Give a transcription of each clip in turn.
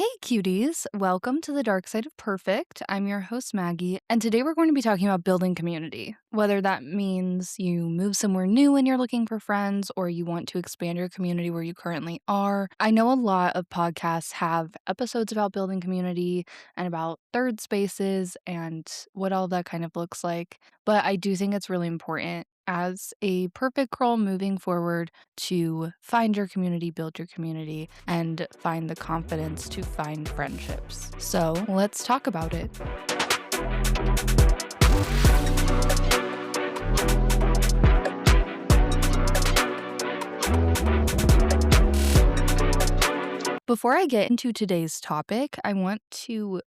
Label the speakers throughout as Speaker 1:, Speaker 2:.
Speaker 1: Hey cuties, welcome to the dark side of perfect. I'm your host Maggie, and today we're going to be talking about building community. Whether that means you move somewhere new and you're looking for friends, or you want to expand your community where you currently are. I know a lot of podcasts have episodes about building community and about third spaces and what all that kind of looks like, but I do think it's really important as a perfect girl moving forward to find your community, build your community, and find the confidence to find friendships. So let's talk about it. Before I get into today's topic, I want to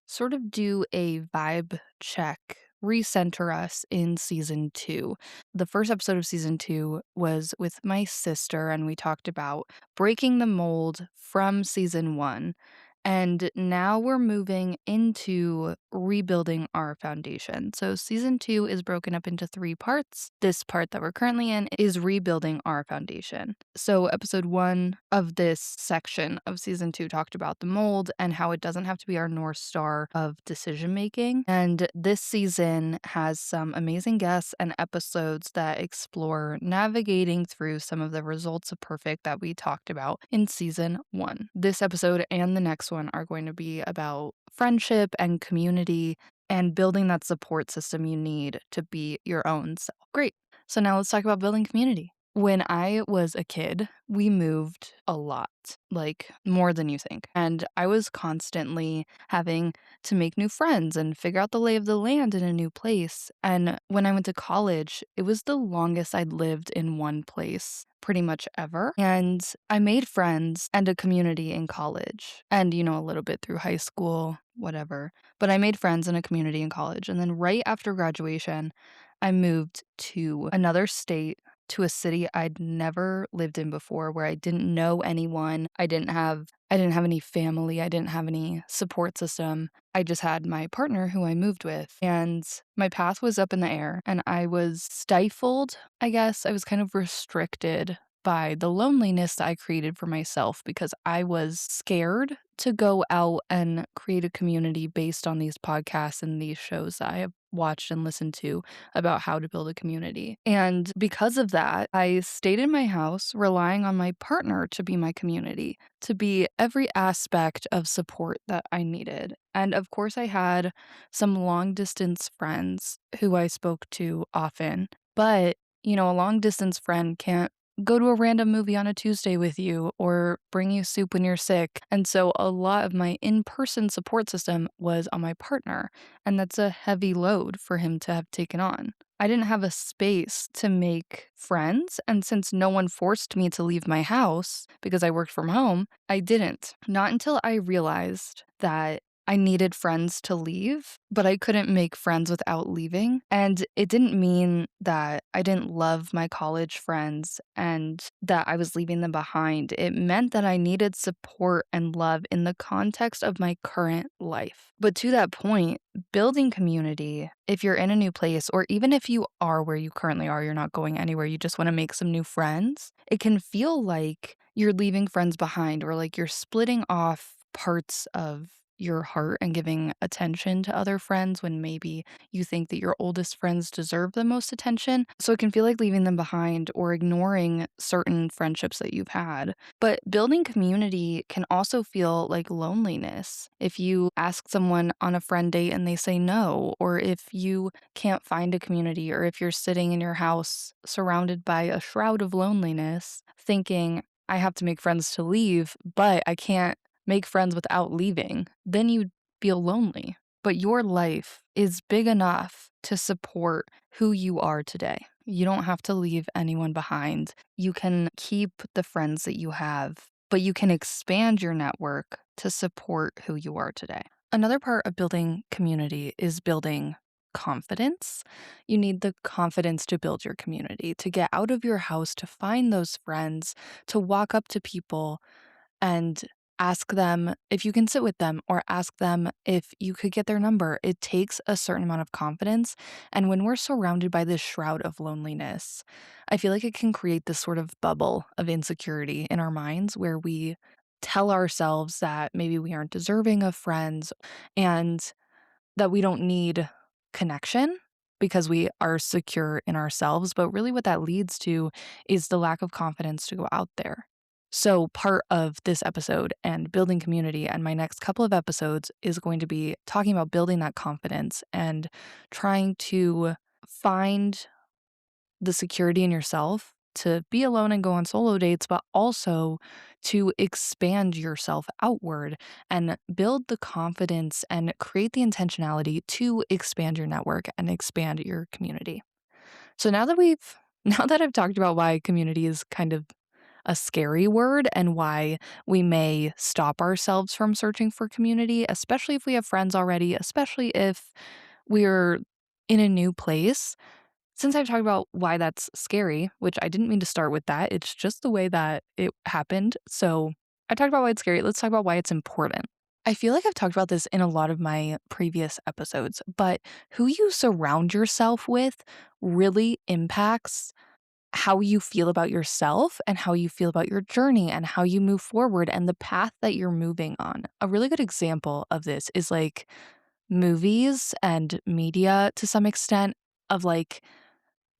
Speaker 1: sort of do a vibe check, recenter us in season two. The first episode of season two was with my sister, and we talked about breaking the mold from season one. And now we're moving into rebuilding our foundation. So, season two is broken up into three parts. This part that we're currently in is rebuilding our foundation. So, episode one of this section of season two talked about the mold and how it doesn't have to be our North Star of decision making. And this season has some amazing guests and episodes that explore navigating through some of the results of perfect that we talked about in season one. This episode and the next one are going to be about friendship and community and building that support system you need to be your own self. Great. So now let's talk about building community. When I was a kid, we moved a lot, like more than you think. And I was constantly having to make new friends and figure out the lay of the land in a new place. And when I went to college, it was the longest I'd lived in one place pretty much ever. And I made friends and a community in college and, a little bit through high school, whatever. But I made friends in a community in college. And then right after graduation, I moved to another state, to a city I'd never lived in before, where I didn't know anyone. I didn't have any family. I didn't have any support system. I just had my partner who I moved with, and my path was up in the air, and I was stifled, I guess. I was kind of restricted by the loneliness that I created for myself because I was scared to go out and create a community based on these podcasts and these shows that I have watched and listened to about how to build a community. And because of that, I stayed in my house relying on my partner to be my community, to be every aspect of support that I needed. And of course, I had some long distance friends who I spoke to often, but a long distance friend can't go to a random movie on a Tuesday with you or bring you soup when you're sick. And so a lot of my in person support system was on my partner. And that's a heavy load for him to have taken on. I didn't have a space to make friends. And since no one forced me to leave my house because I worked from home, I didn't. Not until I realized that I needed friends to leave, but I couldn't make friends without leaving. And it didn't mean that I didn't love my college friends and that I was leaving them behind. It meant that I needed support and love in the context of my current life. But to that point, building community, if you're in a new place, or even if you are where you currently are, you're not going anywhere, you just want to make some new friends, it can feel like you're leaving friends behind or like you're splitting off parts of your heart and giving attention to other friends when maybe you think that your oldest friends deserve the most attention. So it can feel like leaving them behind or ignoring certain friendships that you've had. But building community can also feel like loneliness. If you ask someone on a friend date and they say no, or if you can't find a community, or if you're sitting in your house surrounded by a shroud of loneliness, thinking, I have to make friends to leave, but I can't make friends without leaving, then you feel lonely. But your life is big enough to support who you are today. You don't have to leave anyone behind. You can keep the friends that you have, but you can expand your network to support who you are today. Another part of building community is building confidence. You need the confidence to build your community, to get out of your house, to find those friends, to walk up to people and ask them if you can sit with them or ask them if you could get their number. It takes a certain amount of confidence. And when we're surrounded by this shroud of loneliness, I feel like it can create this sort of bubble of insecurity in our minds where we tell ourselves that maybe we aren't deserving of friends and that we don't need connection because we are secure in ourselves. But really, what that leads to is the lack of confidence to go out there. So, part of this episode and building community, and my next couple of episodes is going to be talking about building that confidence and trying to find the security in yourself to be alone and go on solo dates, but also to expand yourself outward and build the confidence and create the intentionality to expand your network and expand your community. So now that I've talked about why community is kind of a scary word and why we may stop ourselves from searching for community, especially if we have friends already, especially if we're in a new place, since I've talked about why that's scary, which I didn't mean to start with that, it's just the way that it happened. So I talked about why it's scary. Let's talk about why it's important. I feel like I've talked about this in a lot of my previous episodes, but who you surround yourself with really impacts how you feel about yourself and how you feel about your journey and how you move forward and the path that you're moving on. A really good example of this is like movies and media to some extent of like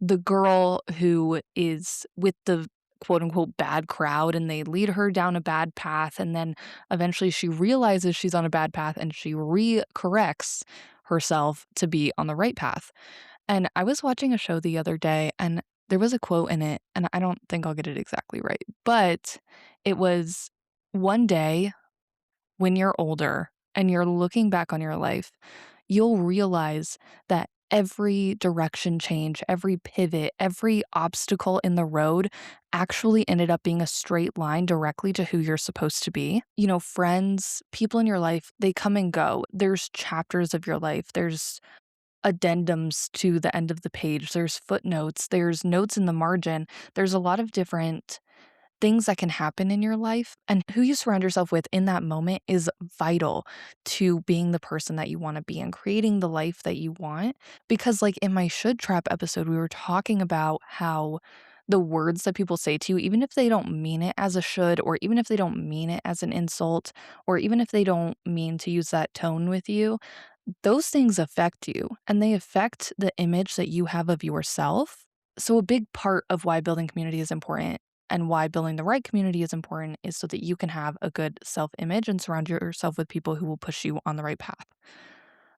Speaker 1: the girl who is with the quote unquote bad crowd and they lead her down a bad path. And then eventually she realizes she's on a bad path and she corrects herself to be on the right path. And I was watching a show the other day and there was a quote in it, and I don't think I'll get it exactly right, but it was one day when you're older and you're looking back on your life, you'll realize that every direction change, every pivot, every obstacle in the road actually ended up being a straight line directly to who you're supposed to be. You know, friends, people in your life, they come and go. There's chapters of your life. There's addendums to the end of the page. There's footnotes. There's notes in the margin. There's a lot of different things that can happen in your life, and who you surround yourself with in that moment is vital to being the person that you want to be and creating the life that you want. Because, like in my Should Trap episode, we were talking about how the words that people say to you, even if they don't mean it as a should, or even if they don't mean it as an insult, or even if they don't mean to use that tone with you, those things affect you and they affect the image that you have of yourself. So, a big part of why building community is important and why building the right community is important is so that you can have a good self image and surround yourself with people who will push you on the right path.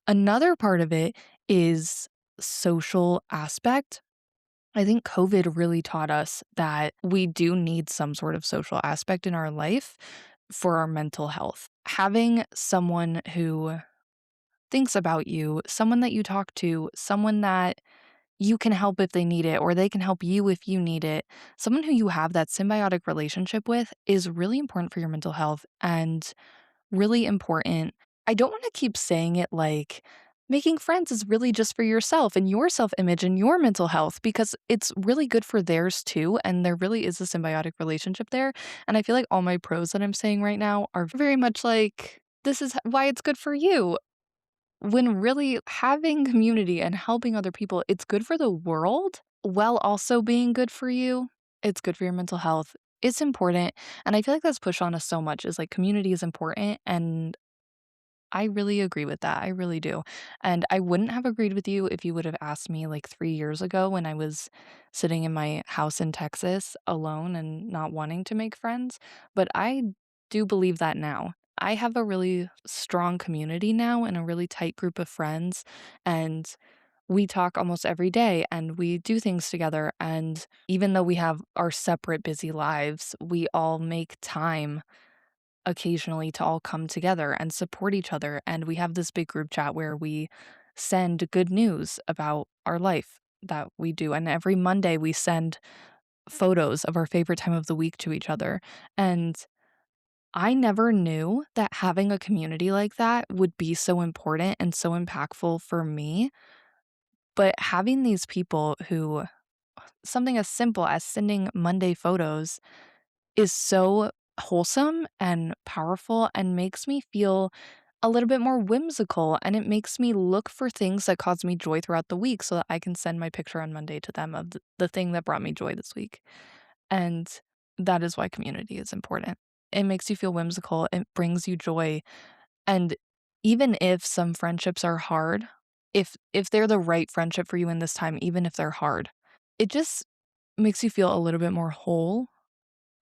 Speaker 1: Another part of it is social aspect. I think COVID really taught us that we do need some sort of social aspect in our life for our mental health. Having someone who thinks about you, someone that you talk to, someone that you can help if they need it, or they can help you if you need it. Someone who you have that symbiotic relationship with is really important for your mental health and really important. I don't want to keep saying it like making friends is really just for yourself and your self image and your mental health because it's really good for theirs too. And there really is a symbiotic relationship there. And I feel like all my pros that I'm saying right now are very much like, this is why it's good for you. When really having community and helping other people, it's good for the world while also being good for you. It's good for your mental health. It's important. And I feel like that's pushed on us so much is like community is important. And I really agree with that. I really do. And I wouldn't have agreed with you if you would have asked me like 3 years ago when I was sitting in my house in Texas alone and not wanting to make friends. But I do believe that now. I have a really strong community now and a really tight group of friends. And we talk almost every day and we do things together. And even though we have our separate busy lives, we all make time occasionally to all come together and support each other. And we have this big group chat where we send good news about our life that we do. And every Monday we send photos of our favorite time of the week to each other. And I never knew that having a community like that would be so important and so impactful for me. But having these people who, something as simple as sending Monday photos is so wholesome and powerful and makes me feel a little bit more whimsical, and it makes me look for things that cause me joy throughout the week so that I can send my picture on Monday to them of the thing that brought me joy this week. And that is why community is important. It makes you feel whimsical, it brings you joy, and even if some friendships are hard, if they're the right friendship for you in this time, even if they're hard, it just makes you feel a little bit more whole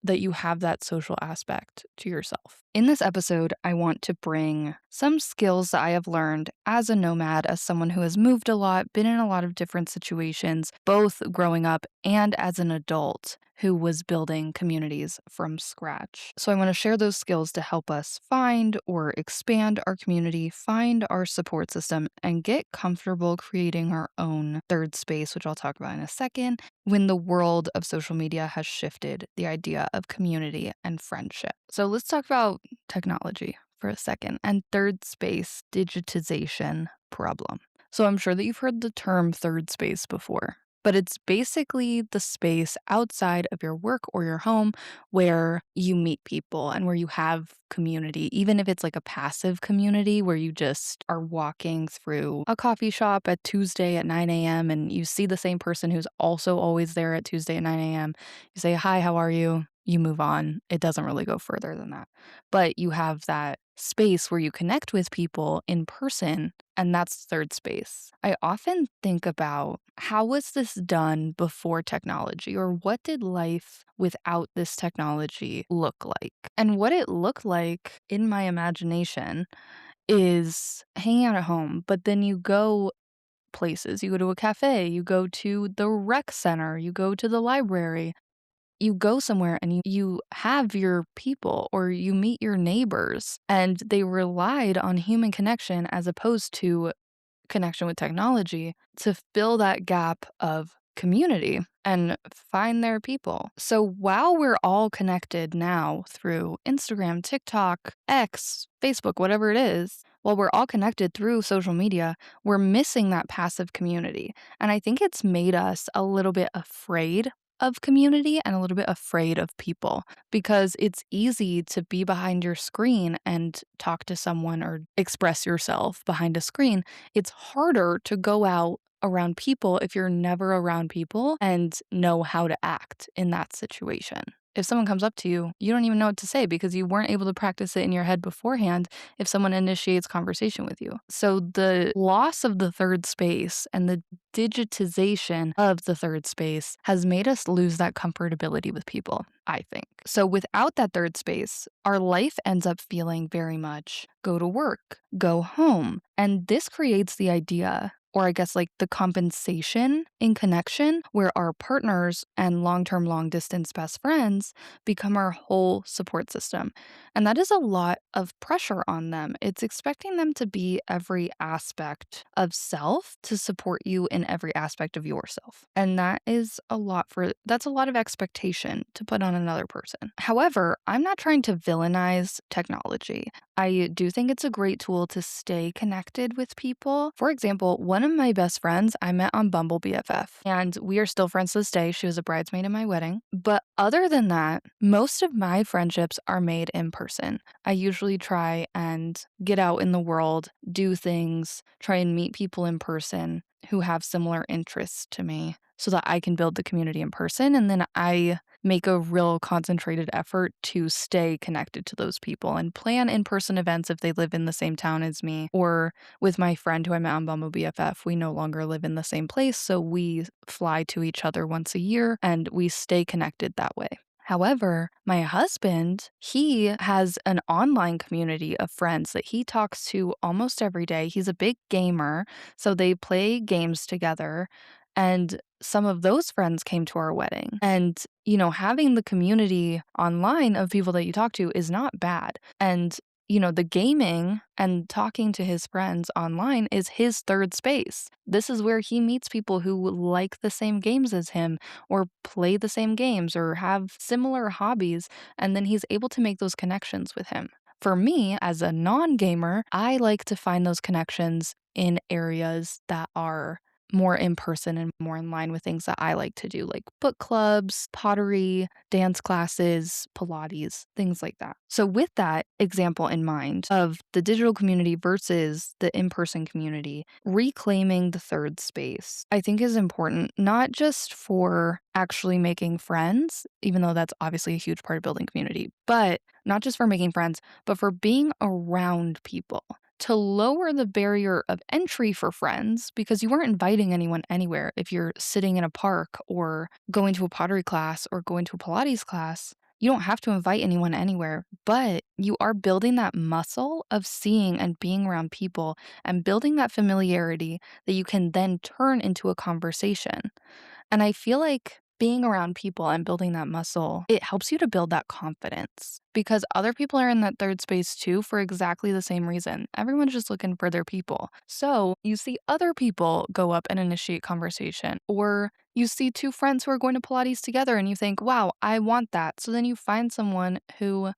Speaker 1: that you have that social aspect to yourself. In this episode, I want to bring some skills that I have learned as a nomad, as someone who has moved a lot, been in a lot of different situations, both growing up and as an adult who was building communities from scratch. So I want to share those skills to help us find or expand our community, find our support system, and get comfortable creating our own third space, which I'll talk about in a second, when the world of social media has shifted the idea of community and friendship. So let's talk about technology for a second and third space digitization problem. So I'm sure that you've heard the term third space before, but it's basically the space outside of your work or your home where you meet people and where you have community, even if it's like a passive community where you just are walking through a coffee shop at Tuesday at 9 a.m. and you see the same person who's also always there at Tuesday at 9 a.m. You say, "Hi, how are you?" You move on. It doesn't really go further than that. But you have that space where you connect with people in person, and that's third space. I often think about how was this done before technology, or what did life without this technology look like? And what it looked like in my imagination is hanging out at home, but then you go places. You go to a cafe, you go to the rec center, you go to the library, you go somewhere and you have your people or you meet your neighbors, and they relied on human connection as opposed to connection with technology to fill that gap of community and find their people. So while we're all connected now through Instagram, TikTok, X, Facebook, whatever it is, while we're all connected through social media, we're missing that passive community. And I think it's made us a little bit afraid of community and a little bit afraid of people because it's easy to be behind your screen and talk to someone or express yourself behind a screen. It's harder to go out around people if you're never around people and know how to act in that situation. If someone comes up to you, you don't even know what to say because you weren't able to practice it in your head beforehand if someone initiates conversation with you. So the loss of the third space and the digitization of the third space has made us lose that comfortability with people, I think. So without that third space, our life ends up feeling very much go to work, go home. And this creates the idea, or I guess like the compensation in connection, where our partners and long term, long distance best friends become our whole support system. And that is a lot of pressure on them. It's expecting them to be every aspect of self to support you in every aspect of yourself. And that's a lot of expectation to put on another person. However, I'm not trying to villainize technology. I do think it's a great tool to stay connected with people. For example, one of my best friends I met on Bumble BFF, and we are still friends to this day. She was a bridesmaid in my wedding. But other than that, most of my friendships are made in person. I usually try and get out in the world, do things, try and meet people in person who have similar interests to me so that I can build the community in person. And then I make a real concentrated effort to stay connected to those people and plan in-person events if they live in the same town as me. Or with my friend who I met on Bumble BFF, we no longer live in the same place, so we fly to each other once a year and we stay connected that way. However, my husband, he has an online community of friends that he talks to almost every day. He's a big gamer, so they play games together. And some of those friends came to our wedding. And, having the community online of people that you talk to is not bad. And, the gaming and talking to his friends online is his third space. This is where he meets people who like the same games as him or play the same games or have similar hobbies. And then he's able to make those connections with him. For me, as a non gamer, I like to find those connections in areas that are more in person and more in line with things that I like to do, like book clubs, pottery, dance classes, Pilates, things like that. So, with that example in mind of the digital community versus the in person community, reclaiming the third space, I think is important, not just for actually making friends, even though that's obviously a huge part of building community, but not just for making friends, but for being around people. To lower the barrier of entry for friends, because you weren't inviting anyone anywhere if you're sitting in a park or going to a pottery class or going to a Pilates class. You don't have to invite anyone anywhere, but you are building that muscle of seeing and being around people and building that familiarity that you can then turn into a conversation. And I feel like being around people and building that muscle, it helps you to build that confidence because other people are in that third space too for exactly the same reason. Everyone's just looking for their people. So you see other people go up and initiate conversation, or you see two friends who are going to Pilates together and you think, wow, I want that. So then you find someone who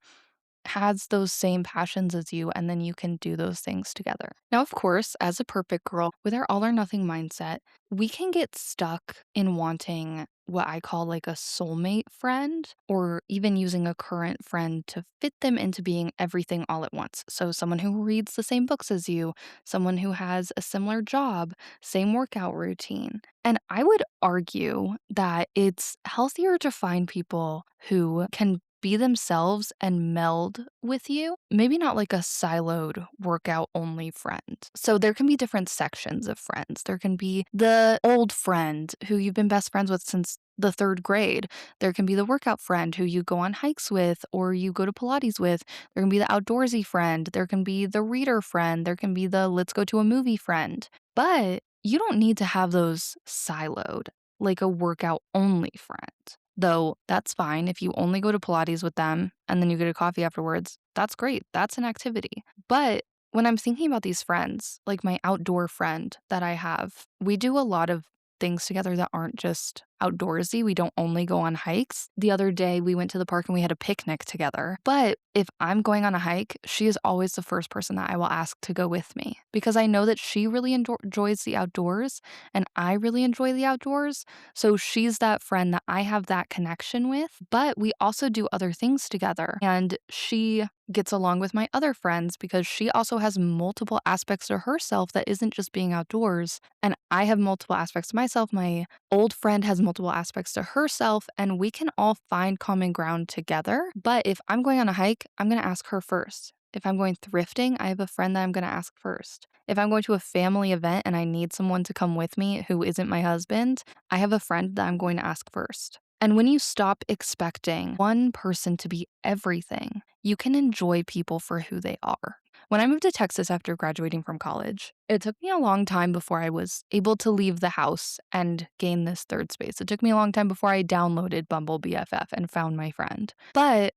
Speaker 1: has those same passions as you, and then you can do those things together. Now, of course, as a perfect girl with our all or nothing mindset, we can get stuck in wanting what I call like a soulmate friend, or even using a current friend to fit them into being everything all at once. So, someone who reads the same books as you, someone who has a similar job, same workout routine. And I would argue that it's healthier to find people who can be themselves and meld with you. Maybe not like a siloed workout only friend. So there can be different sections of friends. There can be the old friend who you've been best friends with since the third grade. There can be the workout friend who you go on hikes with or you go to Pilates with. There can be the outdoorsy friend. There can be the reader friend. There can be the let's go to a movie friend. But you don't need to have those siloed like a workout only friend. Though that's fine if you only go to Pilates with them and then you get a coffee afterwards. That's great. That's an activity. But when I'm thinking about these friends, like my outdoor friend that I have, we do a lot of things together that aren't just outdoorsy. We don't only go on hikes. The other day, we went to the park and we had a picnic together. But if I'm going on a hike, she is always the first person that I will ask to go with me because I know that she really enjoys the outdoors and I really enjoy the outdoors. So she's that friend that I have that connection with, but we also do other things together. And she gets along with my other friends because she also has multiple aspects to herself that isn't just being outdoors. And I have multiple aspects to myself. My old friend has multiple aspects to herself, and we can all find common ground together. But if I'm going on a hike, I'm going to ask her first. If I'm going thrifting, I have a friend that I'm going to ask first. If I'm going to a family event and I need someone to come with me who isn't my husband, I have a friend that I'm going to ask first. And when you stop expecting one person to be everything, you can enjoy people for who they are. When I moved to Texas after graduating from college, it took me a long time before I was able to leave the house and gain this third space. It took me a long time before I downloaded Bumble BFF and found my friend. But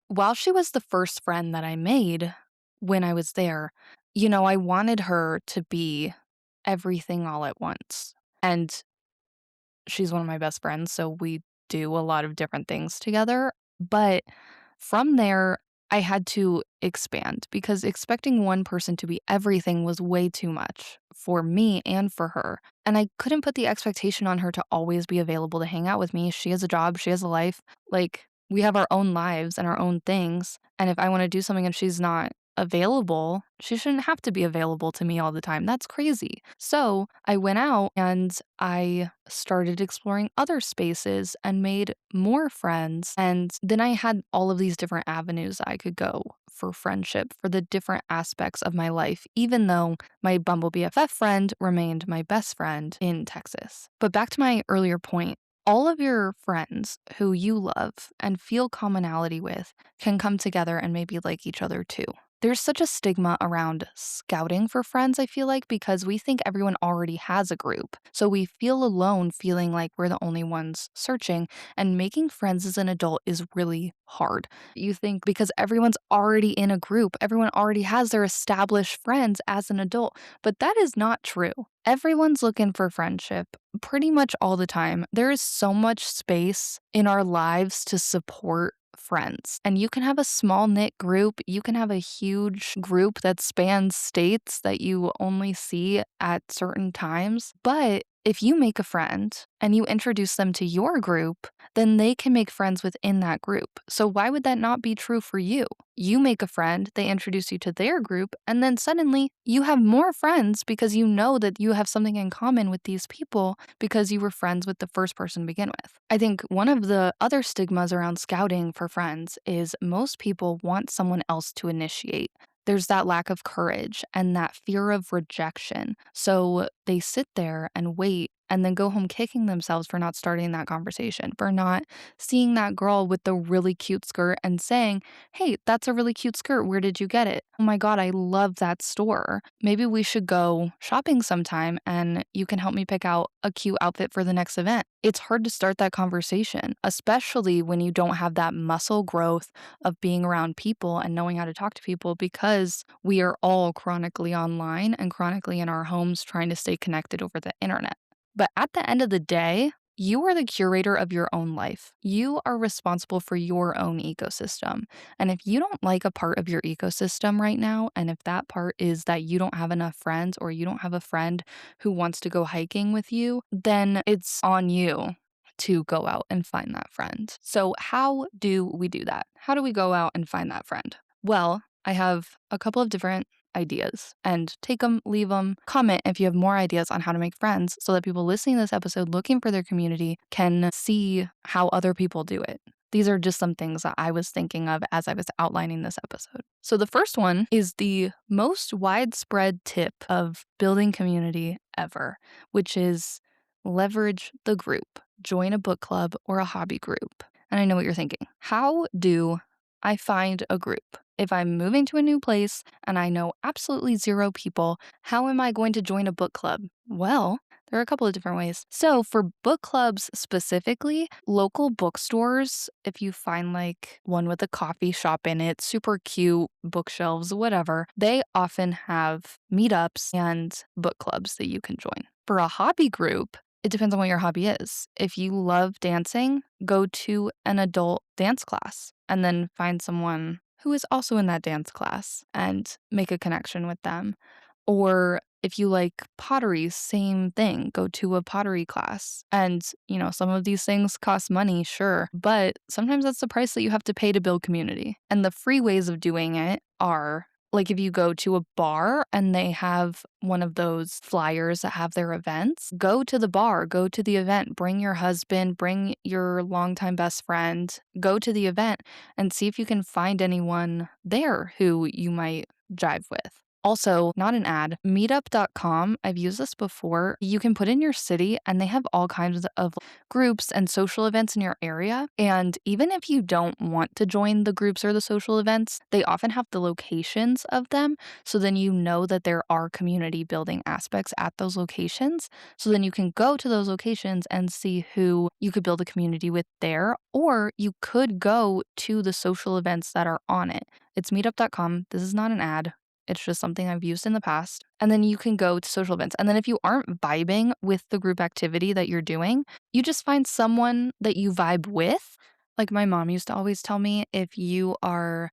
Speaker 1: while she was the first friend that I made when I was there, I wanted her to be everything all at once. And she's one of my best friends, so we do a lot of different things together. But from there, I had to expand because expecting one person to be everything was way too much for me and for her. And I couldn't put the expectation on her to always be available to hang out with me. She has a job, she has a life. Like, we have our own lives and our own things. And if I want to do something and she's not available, she shouldn't have to be available to me all the time. That's crazy. So I went out and I started exploring other spaces and made more friends. And then I had all of these different avenues I could go for friendship for the different aspects of my life, even though my Bumble BFF friend remained my best friend in Texas. But back to my earlier point, all of your friends who you love and feel commonality with can come together and maybe like each other too. There's such a stigma around scouting for friends, I feel like, because we think everyone already has a group. So we feel alone feeling like we're the only ones searching, and making friends as an adult is really hard. You think because everyone's already in a group, everyone already has their established friends as an adult, but that is not true. Everyone's looking for friendship pretty much all the time. There is so much space in our lives to support friends. And you can have a small knit group, you can have a huge group that spans states that you only see at certain times, but If you make a friend and you introduce them to your group, then they can make friends within that group. So why would that not be true for you? You make a friend, they introduce you to their group, and then suddenly you have more friends because you know that you have something in common with these people because you were friends with the first person to begin with. I think one of the other stigmas around scouting for friends is most people want someone else to initiate. There's that lack of courage and that fear of rejection. So they sit there and wait and then go home kicking themselves for not starting that conversation, for not seeing that girl with the really cute skirt and saying, "Hey, that's a really cute skirt. Where did you get it? Oh my God, I love that store. Maybe we should go shopping sometime and you can help me pick out a cute outfit for the next event." It's hard to start that conversation, especially when you don't have that muscle growth of being around people and knowing how to talk to people because we are all chronically online and chronically in our homes trying to stay connected over the internet. But at the end of the day, you are the curator of your own life. You are responsible for your own ecosystem. And if you don't like a part of your ecosystem right now, and if that part is that you don't have enough friends or you don't have a friend who wants to go hiking with you, then it's on you to go out and find that friend. So, how do we do that? How do we go out and find that friend? Well, I have a couple of different ideas and take them, leave them, comment if you have more ideas on how to make friends so that people listening to this episode looking for their community can see how other people do it. These are just some things that I was thinking of as I was outlining this episode. So, the first one is the most widespread tip of building community ever, which is leverage the group, join a book club or a hobby group. And I know what you're thinking. How do I find a group? If I'm moving to a new place and I know absolutely zero people, how am I going to join a book club? Well, there are a couple of different ways. So, for book clubs specifically, local bookstores, if you find like one with a coffee shop in it, super cute bookshelves, whatever, they often have meetups and book clubs that you can join. For a hobby group, it depends on what your hobby is. If you love dancing, go to an adult dance class and then find someone who is also in that dance class and make a connection with them. Or if you like pottery, same thing, go to a pottery class. And, some of these things cost money, sure, but sometimes that's the price that you have to pay to build community. And the free ways of doing it are like if you go to a bar and they have one of those flyers that have their events, go to the bar, go to the event, bring your husband, bring your longtime best friend, go to the event and see if you can find anyone there who you might jive with. Also, not an ad, meetup.com. I've used this before. You can put in your city and they have all kinds of groups and social events in your area. And even if you don't want to join the groups or the social events, they often have the locations of them. So then you know that there are community building aspects at those locations. So then you can go to those locations and see who you could build a community with there, or you could go to the social events that are on it. It's meetup.com. This is not an ad. It's just something I've used in the past. And then you can go to social events. And then if you aren't vibing with the group activity that you're doing, you just find someone that you vibe with. Like my mom used to always tell me, if you are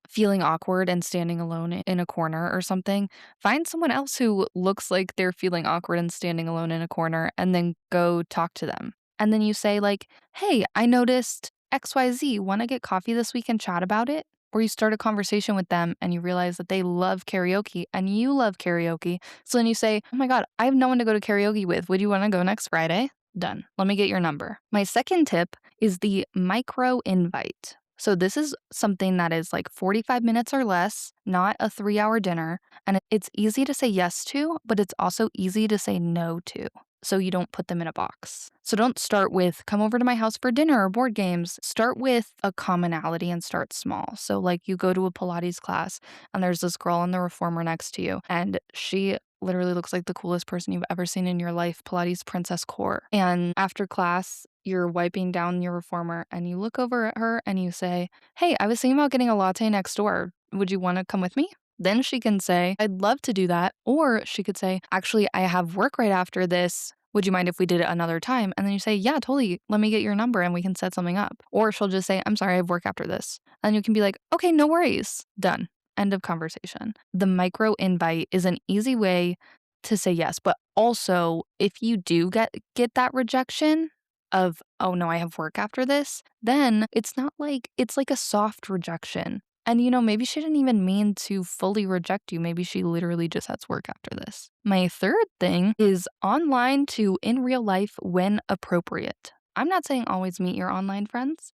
Speaker 1: feeling awkward and standing alone in a corner or something, find someone else who looks like they're feeling awkward and standing alone in a corner and then go talk to them. And then you say like, "Hey, I noticed XYZ. Want to get coffee this week and chat about it?" Or you start a conversation with them and you realize that they love karaoke and you love karaoke. So then you say, "Oh my God, I have no one to go to karaoke with. Would you want to go next Friday?" Done. Let me get your number. My second tip is the micro invite. So this is something that is like 45 minutes or less, not a 3-hour dinner. And it's easy to say yes to, but it's also easy to say no to. So you don't put them in a box. So don't start with come over to my house for dinner or board games. Start with a commonality and start small. So like you go to a Pilates class and there's this girl in the reformer next to you and she literally looks like the coolest person you've ever seen in your life, Pilates Princess Core. And after class, you're wiping down your reformer and you look over at her and you say, "Hey, I was thinking about getting a latte next door. Would you want to come with me?" Then she can say, "I'd love to do that." Or she could say, "Actually, I have work right after this. Would you mind if we did it another time?" And then you say, "Yeah, totally. Let me get your number and we can set something up." Or she'll just say, "I'm sorry, I have work after this." And you can be like, "Okay, no worries." Done. End of conversation. The micro invite is an easy way to say yes. But also, if you do get that rejection of, "Oh, no, I have work after this," then it's not like it's like a soft rejection. And, maybe she didn't even mean to fully reject you. Maybe she literally just has work after this. My third thing is online to in real life when appropriate. I'm not saying always meet your online friends,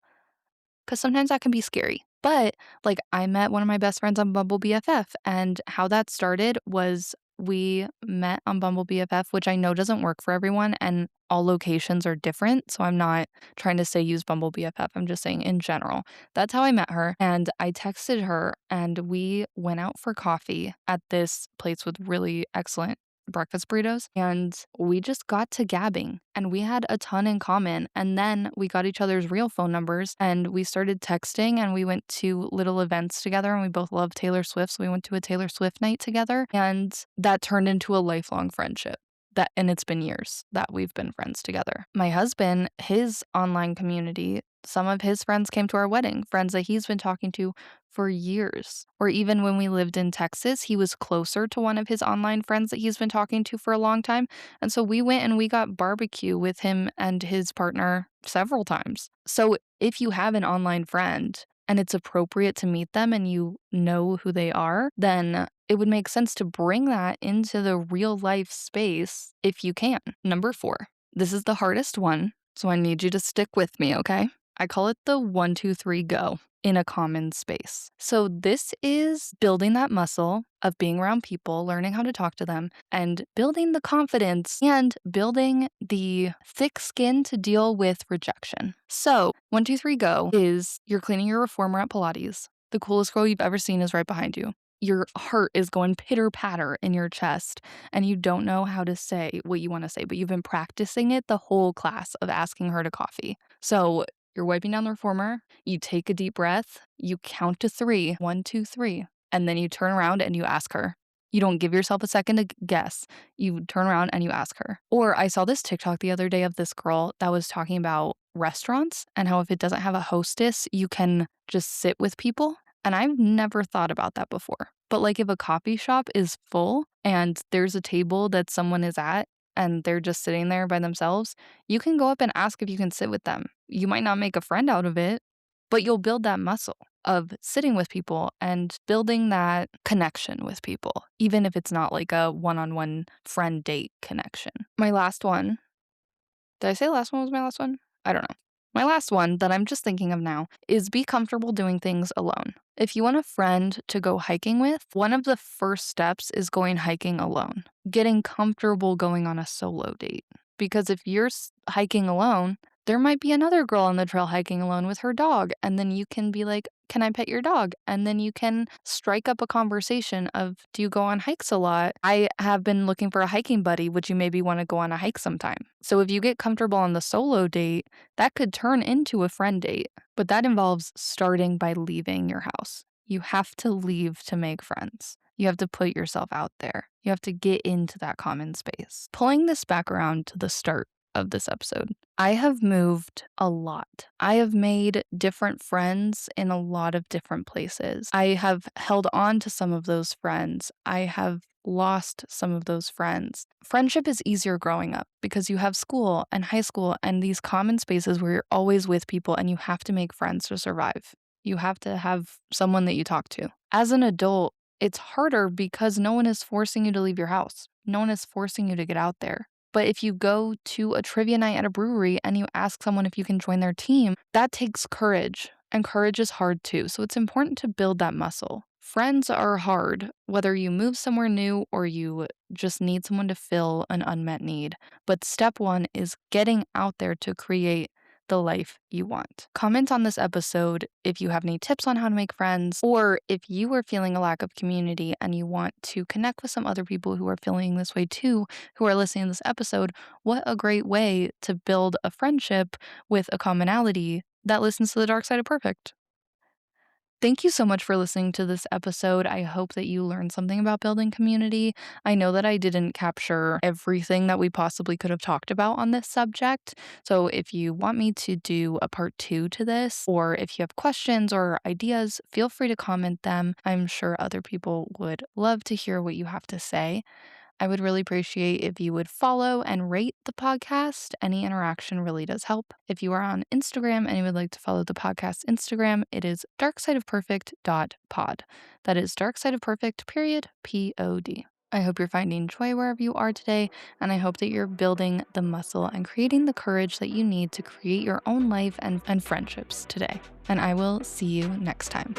Speaker 1: because sometimes that can be scary. But, like, I met one of my best friends on Bumble BFF, and how that started was we met on Bumble BFF, which I know doesn't work for everyone, and all locations are different, so I'm not trying to say use Bumble BFF, I'm just saying in general. That's how I met her, and I texted her, and we went out for coffee at this place with really excellent breakfast burritos, and we just got to gabbing, and we had a ton in common, and then we got each other's real phone numbers, and we started texting, and we went to little events together, and we both love Taylor Swift, so we went to a Taylor Swift night together, and that turned into a lifelong friendship. And it's been years that we've been friends together. My husband, his online community, some of his friends came to our wedding, friends that he's been talking to for years. Or even when we lived in Texas, he was closer to one of his online friends that he's been talking to for a long time. And so we went and we got barbecue with him and his partner several times. So if you have an online friend and it's appropriate to meet them and you know who they are, then it would make sense to bring that into the real life space if you can. Number 4. This is the hardest one, so I need you to stick with me, okay? I call it the 1, 2, 3, go in a common space. So this is building that muscle of being around people, learning how to talk to them, and building the confidence and building the thick skin to deal with rejection. So 1, 2, 3, go is you're cleaning your reformer at Pilates. The coolest girl you've ever seen is right behind you. Your heart is going pitter patter in your chest, and you don't know how to say what you want to say, but you've been practicing it the whole class of asking her to coffee. So you're wiping down the reformer, you take a deep breath, you count to 3, 1, 2, 3, and then you turn around and you ask her. You don't give yourself a second to guess. You turn around and you ask her. Or I saw this TikTok the other day of this girl that was talking about restaurants and how if it doesn't have a hostess, you can just sit with people. And I've never thought about that before. But like if a coffee shop is full and there's a table that someone is at and they're just sitting there by themselves, you can go up and ask if you can sit with them. You might not make a friend out of it, but you'll build that muscle of sitting with people and building that connection with people, even if it's not like a one-on-one friend date connection. My last one, did I say the last one was my last one? I don't know. My last one that I'm just thinking of now is be comfortable doing things alone. If you want a friend to go hiking with, one of the first steps is going hiking alone, getting comfortable going on a solo date. Because if you're hiking alone, there might be another girl on the trail hiking alone with her dog. And then you can be like, can I pet your dog? And then you can strike up a conversation of, do you go on hikes a lot? I have been looking for a hiking buddy. Would you maybe want to go on a hike sometime? So if you get comfortable on the solo date, that could turn into a friend date. But that involves starting by leaving your house. You have to leave to make friends. You have to put yourself out there. You have to get into that common space. Pulling this back around to the start of this episode, I have moved a lot. I have made different friends in a lot of different places. I have held on to some of those friends. I have lost some of those friends. Friendship is easier growing up because you have school and high school and these common spaces where you're always with people and you have to make friends to survive. You have to have someone that you talk to. As an adult, it's harder because no one is forcing you to leave your house. No one is forcing you to get out there. But if you go to a trivia night at a brewery and you ask someone if you can join their team, that takes courage. And courage is hard too. So it's important to build that muscle. Friends are hard, whether you move somewhere new or you just need someone to fill an unmet need. But step 1 is getting out there to create the life you want. Comment on this episode if you have any tips on how to make friends, or if you are feeling a lack of community and you want to connect with some other people who are feeling this way too, who are listening to this episode. What a great way to build a friendship with a commonality that listens to the dark side of perfect. Thank you so much for listening to this episode. I hope that you learned something about building community. I know that I didn't capture everything that we possibly could have talked about on this subject. So if you want me to do a part 2 to this, or if you have questions or ideas, feel free to comment them. I'm sure other people would love to hear what you have to say. I would really appreciate if you would follow and rate the podcast. Any interaction really does help. If you are on Instagram and you would like to follow the podcast Instagram, it is darksideofperfect.pod. That is darksideofperfect, period, P-O-D. I hope you're finding joy wherever you are today, and I hope that you're building the muscle and creating the courage that you need to create your own life and friendships today. And I will see you next time.